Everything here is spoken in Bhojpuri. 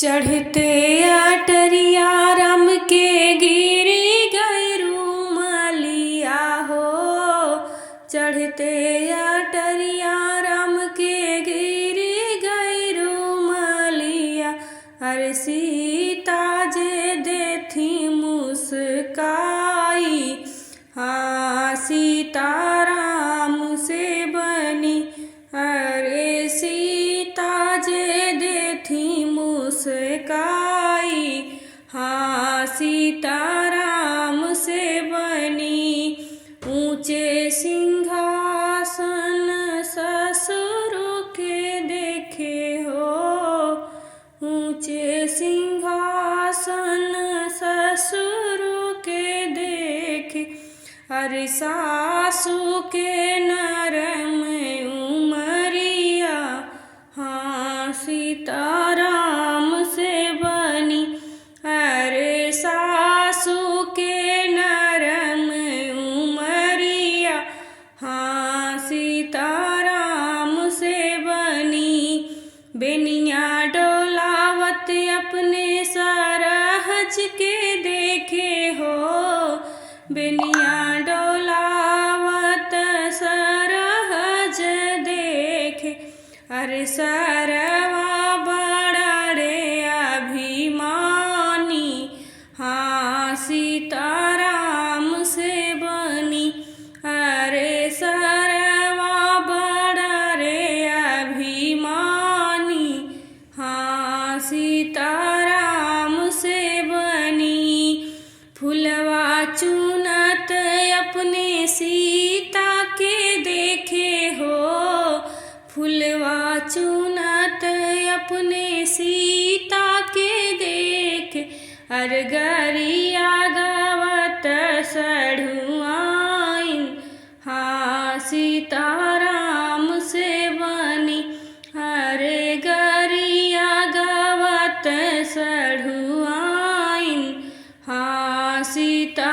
चढ़ते अटरिया राम के गिरी गई रूमलिया हो। चढ़ते अटरिया राम के गिरी गई रूमलिया। अरे सीता जे देथी मुस्काई, हाँ सीता राम से बनी। अरे सीता जे देथी मुस्काई, हाँ सीता राम से बनी। ऊंचे सिंहासन ससुर के देखे हो। ऊंचे सिंहासन ससुर के देखे। अरे सासू के नरम उमरिया, हाँ सीता राम से बनी। अरे सासू के नरम उमरिया, हाँ सीता राम से बनी। बेनिया डोलावत अपने सरहज के देखे हो। बेनिया डोलावत सरहज देखे। अरे सरवा बड़ा रे अभिमानी, हाँ सीता राम से बनी। अरे सरवा बड़ा रे अभिमानी, हाँ सीता राम से बनी। फुलवा चुनत अपने सीता के देखे हो। फुलवा चुनत अपने सीता के देखे। अरगरिया गावत सढ़ुआइन, हाँ सीता राम से बनी। अरे गरिया गावत सढ़ुआइन, हाँ सीता